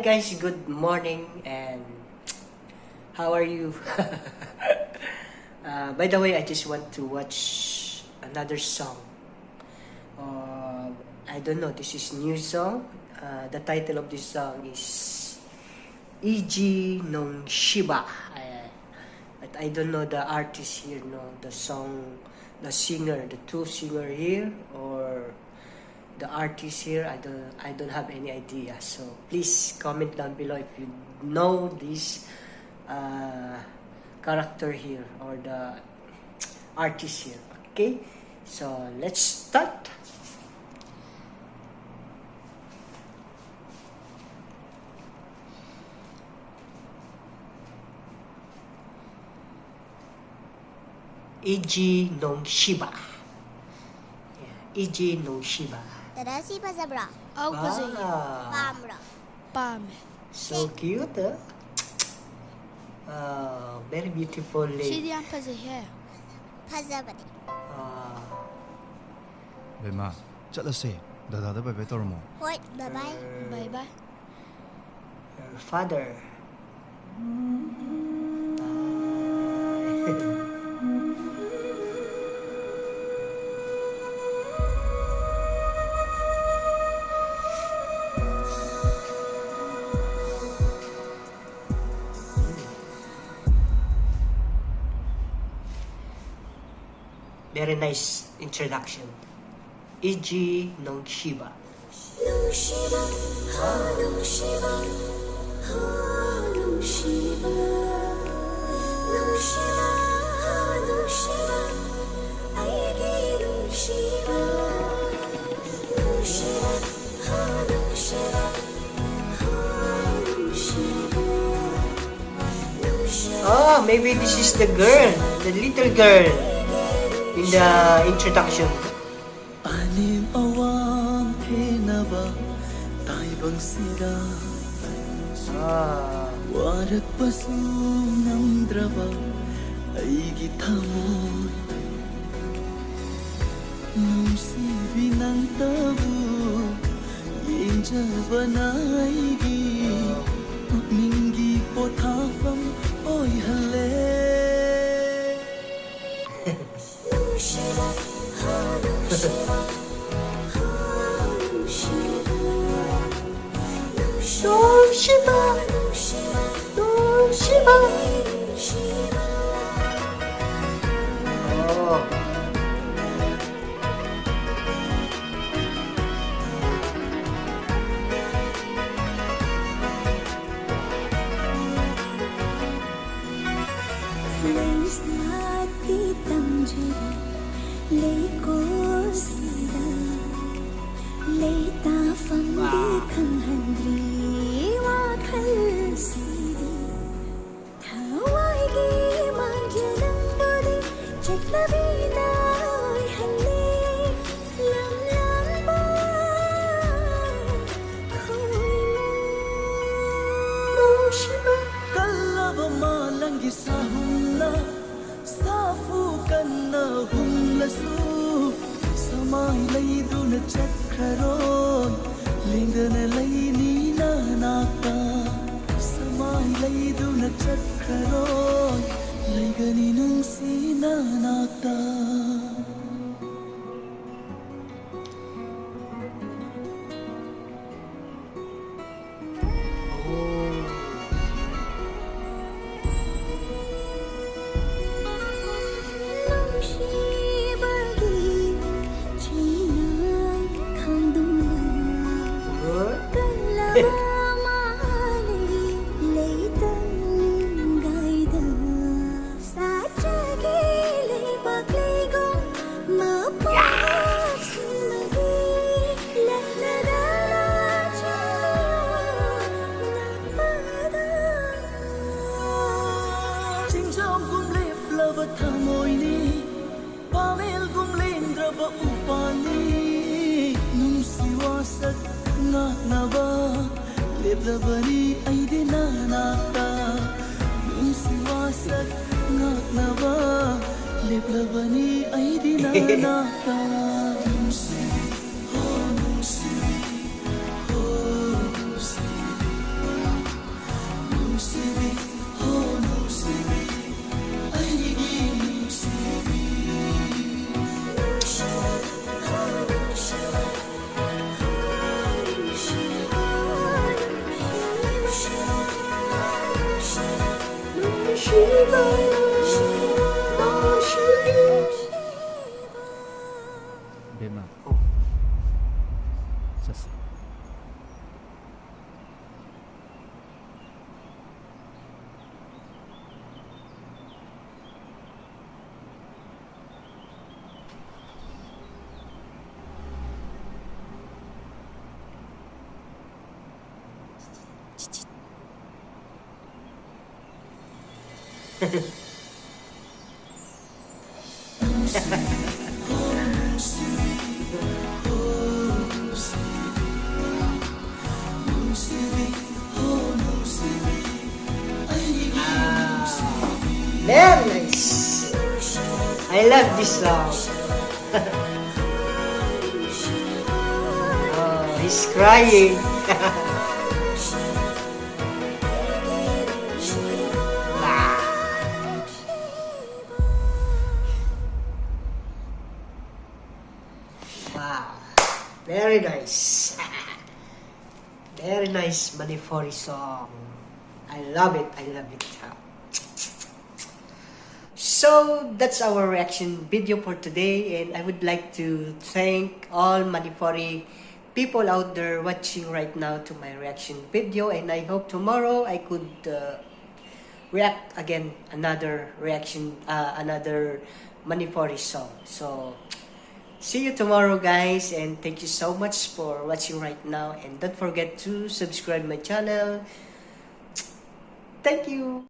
Hi guys, good morning and how are you? By the way, I just want to watch another song. I don't know, this is new song. The title of this song is Eigi Nungshiba. But I don't know the artist here, no, the song, the singer, the two singer here, or the artist here. I don't have any idea. So please comment down below if you know this character here or the artist here. Okay, so let's start. Eigi Nungshiba. Yeah, Eigi Nungshiba. Terasi pazabra. Au pazaya. Pamra. Pame. So cute, very beautiful lady. Sidian pazaya. Pazabani. Bema, chalase. Dada da bebe tormo. Hoy, bye-bye. Bye bye. Her father. Very nice introduction. Eigi Nungshiba. Nungshiba, ha Nungshiba, ha Nungshiba, Nungshiba, ha Nungshiba, Eigi Nungshiba, Nungshiba, ha Nungshiba, ha Nungshiba, Nungshiba. Oh, maybe this is the girl, the little girl in the introduction. Anim awang thenaba taibang sida warak pasu namdraba aigi thamoy nungsibi nang tabu yenjaba naigi pukningi pothafam oy hale Nungshiba, ha Nungshiba, ha Nungshiba, Nungshiba, Nungshiba, Nungshiba. Nungshiba. Oh. Leisati tamjira, leiko sida, leita famdi kanghandri wakhal sidi, thawaigi mangyanang bodi chetlabi nai halle, lam lam ba Nungshiba. Kallava malangi sahunla safu kanna humlasu samai laiduna chakharon lingana laini na naka samai laiduna chakharon laigani nungsi na naka Leblabani aidina nata Nungsiwasak ngaknava Leblabani aidina nata Nungsibi, oh Nungsibi, oh Nungsibi Bema. Oh. Sas. Very nice. I love this song. Oh, he's crying. Wow, very nice. Very nice Manipuri song. I love it. I love it. So that's our reaction video for today, and I would like to thank all Manipuri people out there watching right now to my reaction video, and I hope tomorrow I could react again another reaction, another Manipuri song. So see you tomorrow, guys, and thank you so much for watching right now, and don't forget to subscribe my channel. Thank you.